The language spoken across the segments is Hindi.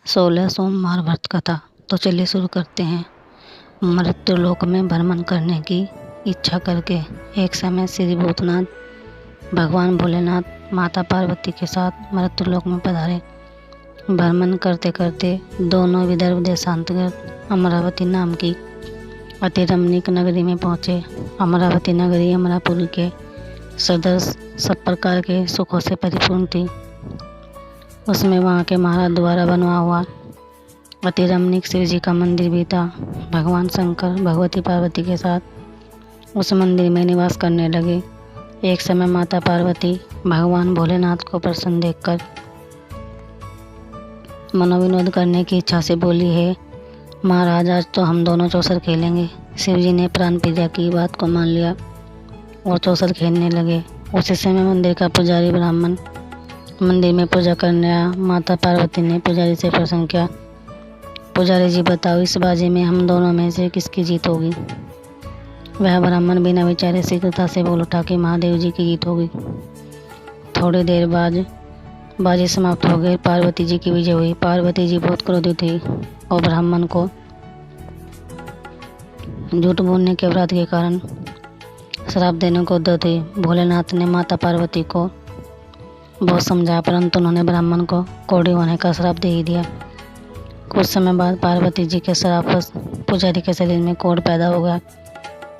16 सोमवार व्रत कथा। तो चलिए शुरू करते हैं। मृत्युलोक में भ्रमण करने की इच्छा करके एक समय श्री भूतनाथ भगवान भोलेनाथ माता पार्वती के साथ मृत्युलोक में पधारे। भ्रमण करते करते दोनों विदर्भ देशांतर्गत अमरावती नाम की अति रमणीक नगरी में पहुँचे। अमरावती नगरी अमरापुर के सदृश सब प्रकार के सुखों से परिपूर्ण थी। उसमें वहाँ के महाराज द्वारा बनवा हुआ अति रमणीक शिव जी का मंदिर भी था। भगवान शंकर भगवती पार्वती के साथ उस मंदिर में निवास करने लगे। एक समय माता पार्वती भगवान भोलेनाथ को प्रसन्न देखकर मनोविनोद करने की इच्छा से बोली, है महाराज, आज तो हम दोनों चौसर खेलेंगे। शिव जी ने प्राण प्रिया की बात को मान लिया और चौसर खेलने लगे। उसी समय मंदिर का पुजारी ब्राह्मण मंदिर में पूजा करने आया। माता पार्वती ने पुजारी से प्रश्न किया, पुजारी जी बताओ, इस बाजी में हम दोनों में से किसकी जीत होगी? वह ब्राह्मण बिना विचारे शीघ्रता से बोल उठा कि महादेव जी की जीत होगी। थोड़ी देर बाद बाजी समाप्त हो गई। पार्वती जी की विजय हुई। पार्वती जी बहुत क्रोधित हुई और ब्राह्मण को झूठ बोलने के अपराध के कारण श्राप देने को उद्यत हुई। भोलेनाथ ने माता पार्वती को बहुत समझाया, परंतु उन्होंने ब्राह्मण को कोढ़ी होने का श्राप दे ही दिया। कुछ समय बाद पार्वती जी के श्रापवश पुजारी के शरीर में कोढ़ पैदा हो गया।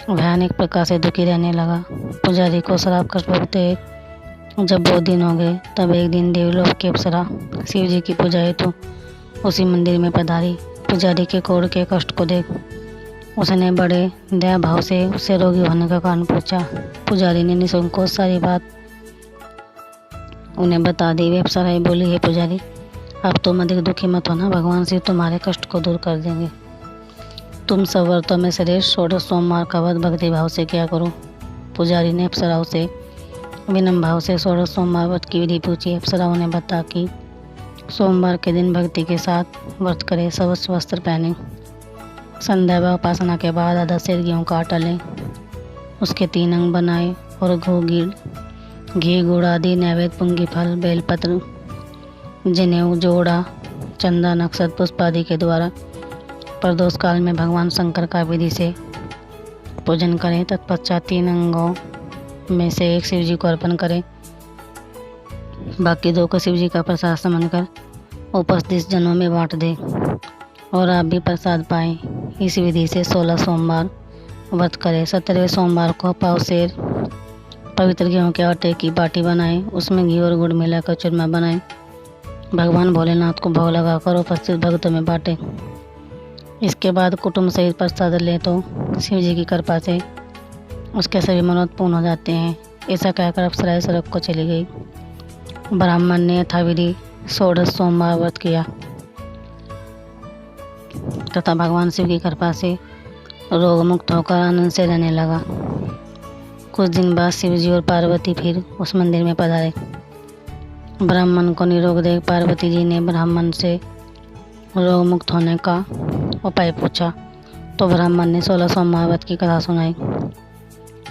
वह अनेक प्रकार से दुखी रहने लगा। पुजारी को श्राप कष्ट भोगते जब बहुत दिन हो गए, तब एक दिन देवलोक की अप्सरा शिव जी की पूजा हेतु उसी मंदिर में पधारी। पुजारी के कोढ़ के कष्ट को देख उसने बड़े दया भाव से उससे रोगी होने का कारण पूछा। पुजारी ने निसंकोच सारी बात उन्हें बता दी। वे अप्सराएं बोली, है पुजारी, अब तुम अधिक दुखी मत होना, भगवान शिव तुम्हारे कष्ट को दूर कर देंगे। तुम सब व्रतों में श्रेष्ठ 16 सोमवार का व्रत भक्ति भाव से किया करो। पुजारी ने अप्सराओं से विनम्र भाव से 16 सोमवार व्रत की विधि पूछी। अप्सराओं ने बता कि सोमवार के दिन भक्ति के साथ व्रत करे, स्वच्छ वस्त्र पहने, संध्या व उपासना के बाद आधा सेर गेहूँ का आटा लें, उसके 3 अंग बनाए और घी गुड़ आदि नैवेद्य, पुंगी फल, बेलपत्र, जनेऊ, जोड़ा, चंदन, अक्षत, पुष्प आदि के द्वारा प्रदोष काल में भगवान शंकर का विधि से पूजन करें। तत्पश्चात 3 अंगों में से एक शिव जी को अर्पण करें, बाकी 2 को शिव जी का प्रसाद समझकर उपस्थित जनों में बांट दें और आप भी प्रसाद पाएं। इस विधि से 16 सोमवार व्रत करें। 17वें सोमवार को पाव सेर पवित्र गेहूं के आटे की बाटी बनाएं, उसमें घी और गुड़ मिलाकर चूरमा बनाएं, भगवान भोलेनाथ को भोग लगाकर उपस्थित भक्तों में बांटें। इसके बाद कुटुंब सहित प्रसाद लें तो शिव जी की कृपा से उसके सभी मनोरथ पूर्ण हो जाते हैं। ऐसा कहकर अप्सराएं सड़क को चली गई। ब्राह्मण ने यथाविधि 16 सोमवार व्रत किया तथा भगवान शिव की कृपा से रोग मुक्त होकर आनंद से रहने लगा। कुछ दिन बाद शिव जी और पार्वती फिर उस मंदिर में पधारे। ब्राह्मण को निरोग देख पार्वती जी ने ब्राह्मण से रोग मुक्त होने का उपाय पूछा तो ब्राह्मण ने 16 सोमवार व्रत की कथा सुनाई।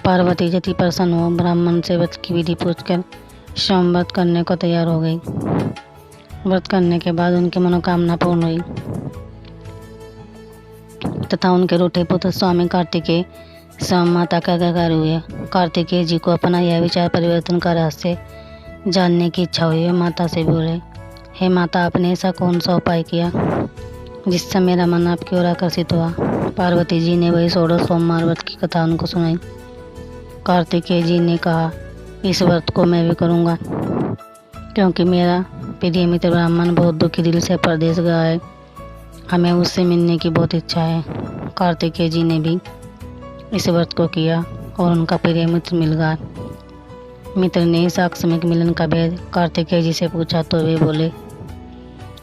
पार्वती जी अति प्रसन्न हो ब्राह्मण से व्रत की विधि पूछकर सोम व्रत करने को तैयार हो गई। व्रत करने के बाद उनकी मनोकामना पूर्ण हुई तथा उनके रूठे पुत्र स्वामी कार्तिकेय स्वयं माता का आज्ञाकारी हुए। कार्तिकेय जी को अपना यह विचार परिवर्तन का रहस्य जानने की इच्छा हुई। वे माता से बोले, हे माता, आपने ऐसा कौन सा उपाय किया जिससे मेरा मन आपकी ओर आकर्षित हुआ? पार्वती जी ने वही 16 सोमवार व्रत की कथा उनको सुनाई। कार्तिकेय जी ने कहा, इस व्रत को मैं भी करूँगा क्योंकि मेरा प्रिय मित्र ब्राह्मण बहुत दुखी दिल से परदेश गया है, हमें उससे मिलने की बहुत इच्छा है। कार्तिकेय जी ने भी इस व्रत को किया और उनका प्रिय मित्र मिल गया। मित्र ने इस आकस्मिक मिलन का भेद कार्तिकेय जी से पूछा तो वे बोले,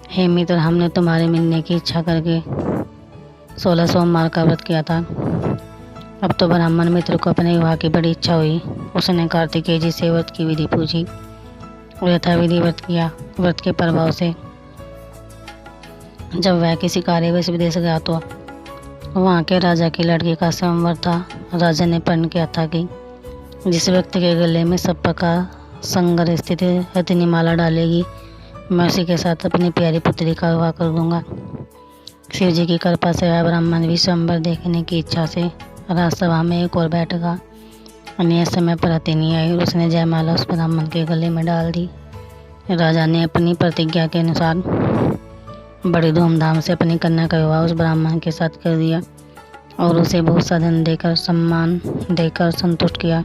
हे मित्र, हमने तुम्हारे मिलने की इच्छा करके 16 सोमवार का व्रत किया था। अब तो ब्राह्मण मित्र को अपने विवाह की बड़ी इच्छा हुई। उसने कार्तिकेय जी से व्रत की विधि पूछी और यथाविधि व्रत किया। व्रत के प्रभाव से जब वह किसी कार्यवश विदेश गया तो वहाँ के राजा की लड़की का स्वयंवर था। राजा ने प्रण किया था कि जिस व्यक्ति के गले में सब प्रकार संगर स्थित हथिनी माला डालेगी मैं उसी के साथ अपनी प्यारी पुत्री का विवाह कर दूंगा। शिव जी की कृपा से वह ब्राह्मण भी स्वयंवर देखने की इच्छा से राजसभा में एक और बैठा। अन्य समय पर हथिनी आई और उसने जयमाला उस ब्राह्मण के गले में डाल दी। राजा ने अपनी प्रतिज्ञा के अनुसार बड़ी धूमधाम से अपनी कन्या का विवाह उस ब्राह्मण के साथ कर दिया और उसे बहुत सा धन देकर सम्मान देकर संतुष्ट किया।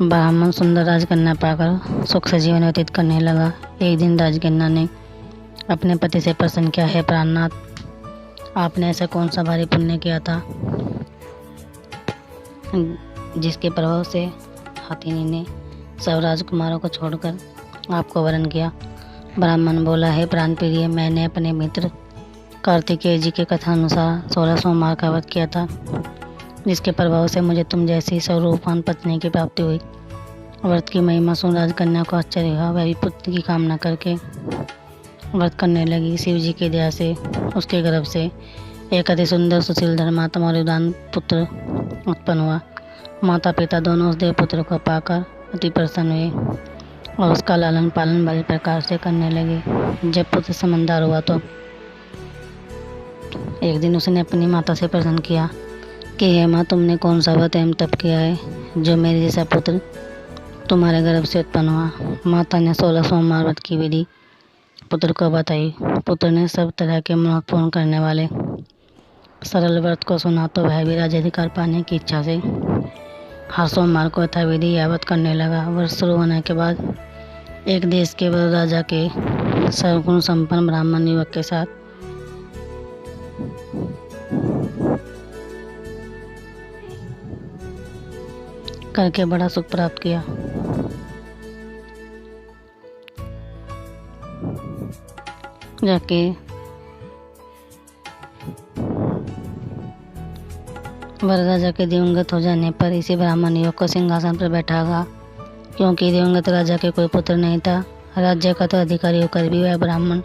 ब्राह्मण सुंदर राजकन्या पाकर सुख से जीवन व्यतीत करने लगा। एक दिन राजकन्या ने अपने पति से प्रश्न किया, हे प्राणनाथ, आपने ऐसा कौन सा भारी पुण्य किया था जिसके प्रभाव से हथिनी ने सब राजकुमारों को छोड़कर आपको वरण किया? ब्राह्मण बोला, है प्राण प्रिय, मैंने अपने मित्र कार्तिकेय जी के कथा अनुसार 16 सोमवार का व्रत किया था, जिसके प्रभाव से मुझे तुम जैसी सर्वरूपवान पत्नी की प्राप्ति हुई। व्रत की महिमा सुन राजकन्या को आश्चर्य हुआ। वह भी पुत्र की कामना करके व्रत करने लगी। शिव जी की दया से उसके गर्भ से एक अति सुंदर सुशील धर्मात्मा और उदान पुत्र उत्पन्न हुआ। माता पिता दोनों उस देव पुत्र को पाकर अति प्रसन्न हुए और उसका लालन पालन बड़े प्रकार से करने लगे। जब पुत्र समझदार हुआ तो एक दिन उसने अपनी माता से प्रश्न किया कि हे माँ, तुमने कौन सा व्रत एवं तप किया है जो मेरे जैसा पुत्र तुम्हारे गर्भ से उत्पन्न हुआ? माता ने 16 सोमवार व्रत की विधि पुत्र को बताई। पुत्र ने सब तरह के मनोरथ पूर्ण करने वाले सरल व्रत को सुना तो वह भी राज्याधिकार पाने की इच्छा से हर सोमवार को यथाविधि यह व्रत करने लगा। व्रत शुरू होने के बाद एक देश के बड़े राजा के सर्वगुण संपन्न ब्राह्मण युवक के साथ करके बड़ा सुख प्राप्त किया। जाके वरराजा के दिवंगत हो जाने पर इसी ब्राह्मण युवक को सिंहासन पर बैठागा, क्योंकि दिवंगत राजा के कोई पुत्र नहीं था। राज्य का तो अधिकारी होकर भी वह ब्राह्मण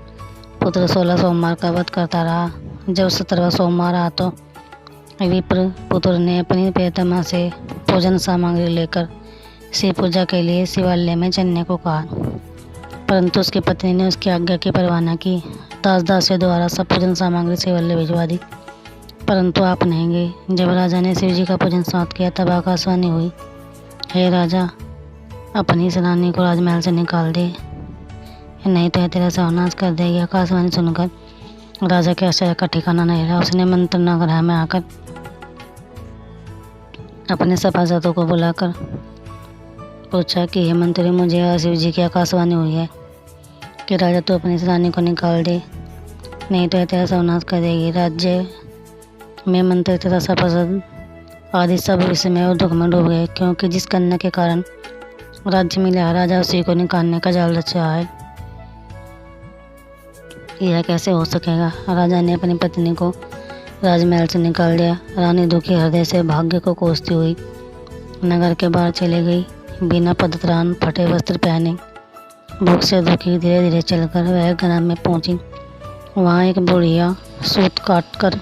पुत्र 16 सोमवार का व्रत करता रहा। जब 17वां सोमवार आ तो विप्र पुत्र ने अपनी प्रियतमा से भोजन सामग्री लेकर शिव पूजा के लिए शिवालय में चलने को कहा, परंतु उसकी पत्नी ने उसकी आज्ञा की परवाह न की। दास द्वारा सब पूजन सामग्री शिवालय भिजवा दी, परंतु आप नहीं गए। जब राजा ने शिव जी का पूजन समाप्त किया तब आकाशवाणी हुई, हे राजा, अपनी इस रानी को राजमहल से निकाल दे, नहीं तो यह तेरा सर्वनाश कर देगी। आकाशवाणी सुनकर राजा के आश्चर्य का ठिकाना नहीं रहा। उसने मंत्रनागृह में आकर अपने सभासदों को बुलाकर पूछा कि हे मंत्री, मुझे शिव जी की आकाशवाणी हुई है कि राजा तू अपनी इस रानी को निकाल दे, नहीं तो यह तेरा सर्वनाश कर देगी। राज्य में मंत्री तथा सभासद आदि सब विस्मय और दुख में डूब गए, क्योंकि जिस कन्या के कारण राज्य मिला राजा उसी को निकालने का जाल रच रहा है। यह कैसे हो सकेगा? राजा ने अपनी पत्नी को राजमहल से निकाल दिया। रानी दुखी हृदय से भाग्य को कोसती हुई नगर के बाहर चली गई। बिना पदत्राण, फटे वस्त्र पहने, भूख से दुखी धीरे धीरे चलकर वह ग्राम में पहुंची। वहाँ एक बुढ़िया सूत काट कर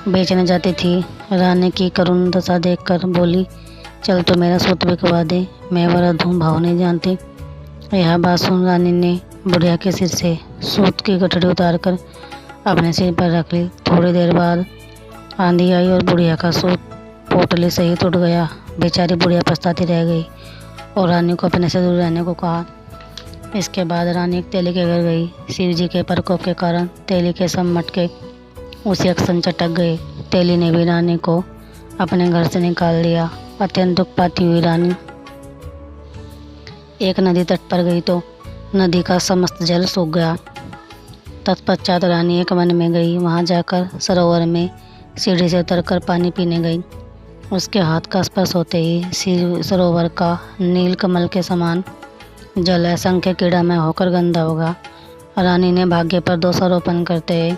बेचने जाती थी। रानी की करुण दशा देखकर बोली, चल तो मेरा सूत बिकवा दे, मैं वृद्ध हूँ, भाव नहीं जानती। यह बात सुन रानी ने बुढ़िया के सिर से सूत की गठड़ी उतारकर अपने सिर पर रख ली। थोड़ी देर बाद आंधी आई और बुढ़िया का सूत पोटली सहित उड़ गया। बेचारी बुढ़िया पछताती रह गई और रानी को अपने से दूर रहने को कहा। इसके बाद रानी एक तेली के घर गई। शिव जी के प्रकोप के कारण तेली के सब मटके उसी अक्सर चटक गए। तेली ने भी रानी को अपने घर से निकाल दिया। अत्यंत दुख पाती हुई रानी एक नदी तट पर गई तो नदी का समस्त जल सूख गया। तत्पश्चात रानी एक वन में गई। वहां जाकर सरोवर में सीढ़ी से उतरकर पानी पीने गई। उसके हाथ का स्पर्श होते ही सरोवर का नील कमल के समान जल असंख्य कीड़ामय होकर गंदा होगा। रानी ने भाग्य पर दोषारोपण करते हुए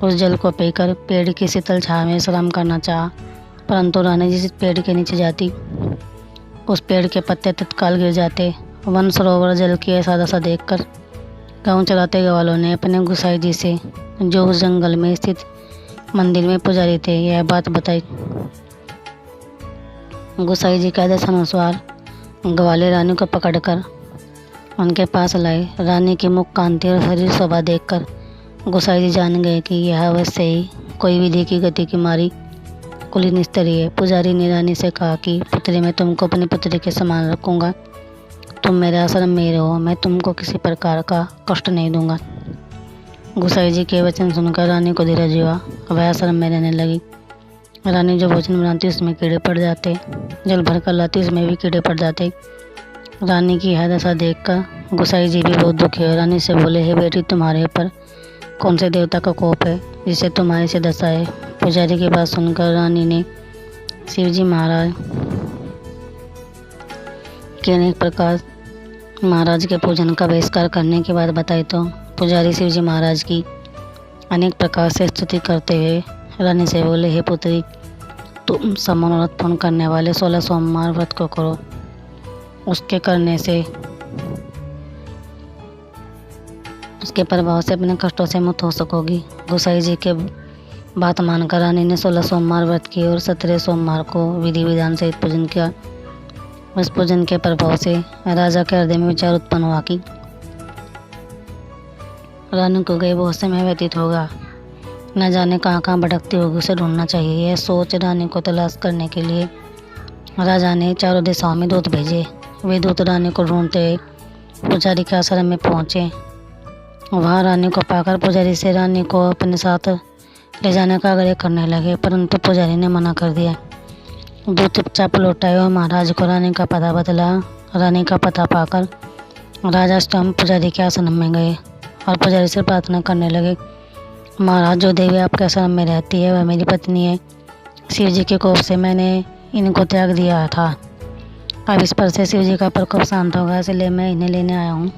उस जल को पीकर पेड़ की शीतल छाया में विश्राम करना चाहा, परंतु रानी जिस पेड़ के नीचे जाती उस पेड़ के पत्ते तत्काल गिर जाते। वन सरोवर जल की ऐसा दशा देखकर गाँव चलाते ग्वालों ने अपने गुसाई जी से, जो उस जंगल में स्थित मंदिर में पुजारी थे, यह बात बताई। गुसाई जी के आदेश अनुसार ग्वाले रानी को पकड़कर उनके पास लाए। रानी की मुख कांति और शरीर शोभा देखकर गोसाई जी जान गए कि यह अवश्य ही कोई विधि की गति की मारी कुलीन स्त्री है। पुजारी ने रानी से कहा कि पुत्री, मैं तुमको अपनी पुत्री के समान रखूंगा। तुम मेरे आश्रम में रहो, मैं तुमको किसी प्रकार का कष्ट नहीं दूंगा। गोसाई जी के वचन सुनकर रानी को धीरज हुआ। वह आश्रम में रहने लगी। रानी जो भोजन बनाती उसमें कीड़े पड़ जाते, जल भर कर लाती उसमें भी कीड़े पड़ जाते। रानी की यह दशा देखकर गोसाई जी भी बहुत दुखी हुए। रानी से बोले, हे बेटी, तुम्हारे ऊपर कौन से देवता का कोप है जिसे तुम्हारी से दशा है। पुजारी की बात सुनकर रानी ने शिवजी महाराज के अनेक प्रकार महाराज के पूजन का बहिष्कार करने की बात बताई तो पुजारी शिवजी महाराज की अनेक प्रकार से स्तुति करते हुए रानी से बोले, हे पुत्री, तुम सब मनोरथ पूर्ण करने वाले 16 सोमवार व्रत को करो। उसके करने से, उसके प्रभाव से अपने कष्टों से मुक्त हो सकोगी। गोसाई जी के बात मानकर रानी ने 16 सोमवार व्रत किए और 17 सोमवार को विधि विधान सहित पूजन किया। उस पूजन के प्रभाव से राजा के हृदय में विचार उत्पन्न हुआ कि रानी को गए बहुत समय व्यतीत होगा, न जाने कहाँ कहाँ भटकती होगी, उसे ढूंढना चाहिए। यह सोच रानी को तलाश करने के लिए राजा ने चारों दिशाओं में दूत भेजे। वे दूत रानी को ढूंढते हुए पुजारी के आश्रम में पहुंचे। वहां रानी को पाकर पुजारी से रानी को अपने साथ ले जाने का आग्रह करने लगे, परंतु पुजारी ने मना कर दिया। दूत चुपचाप लौट आए और महाराज को रानी का पता बतला। रानी का पता पाकर राजा स्वयं पुजारी के आश्रम में गए और पुजारी से प्रार्थना करने लगे, महाराज, जो देवी आपके आश्रम में रहती है वह मेरी पत्नी है। शिव जी के कोप से मैंने इनको त्याग दिया था। अब इस पर से शिव जी का प्रकोप शांत होगा, इसलिए मैं इन्हें लेने आया हूँ।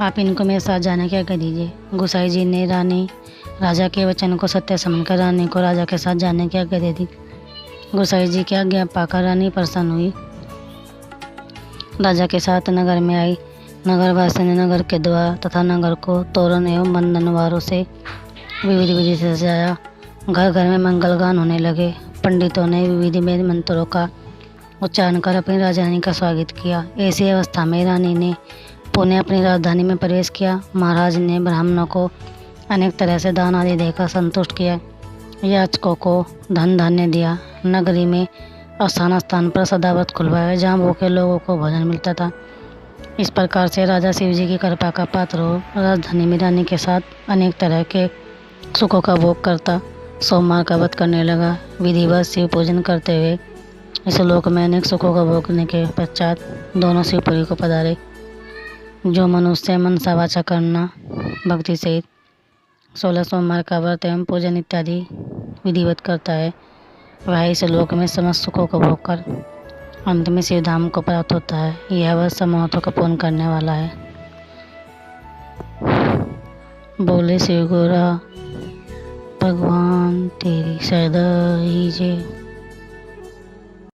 आप इनको मेरे साथ जाने की आज्ञा दीजिए। गोसाई जी ने राजा के वचन को सत्य समझकर रानी को राजा के साथ जाने की आज्ञा दे दी। गोसाई जी की आज्ञा पाकर रानी प्रसन्न हुई, राजा के साथ नगर में आई। नगरवासी ने नगर के द्वार तथा नगर को तोरण एवं बंधनवारों से विविध विधि से सजाया। घर घर में मंगल गान होने लगे। पंडितों ने विविध मंत्रों का उच्चारण कर अपनी राजधानी का स्वागत किया। ऐसी अवस्था में रानी ने पुणे अपनी राजधानी में प्रवेश किया। महाराज ने ब्राह्मणों को अनेक तरह से दान आदि देकर संतुष्ट किया। याचकों को धन धान्य दिया। नगरी में स्थान स्थान पर सदाव्रत खुलवाया, जहाँ भूखे लोगों को भोजन मिलता था। इस प्रकार से राजा शिव जी की कृपा का पात्र हो राजधानी में रानी के साथ अनेक तरह के सुखों का भोग करता सोमवार का व्रत करने लगा। विधिवत शिव पूजन करते हुए इस लोक में अनेक सुखों का भोगने के पश्चात दोनों शिवपुरी को पधारे। जो मनुष्य मनसा वाचा करना भक्ति सहित 16 सोमवार का व्रत एवं पूजन इत्यादि विधिवत करता है, वह इस लोक में समस्त सुखों को भोग कर अंत में शिव धाम को प्राप्त होता है। यह वह समर्थों को पूर्ण करने वाला है। बोले शिव गुरु भगवान तेरी सदा ही जय।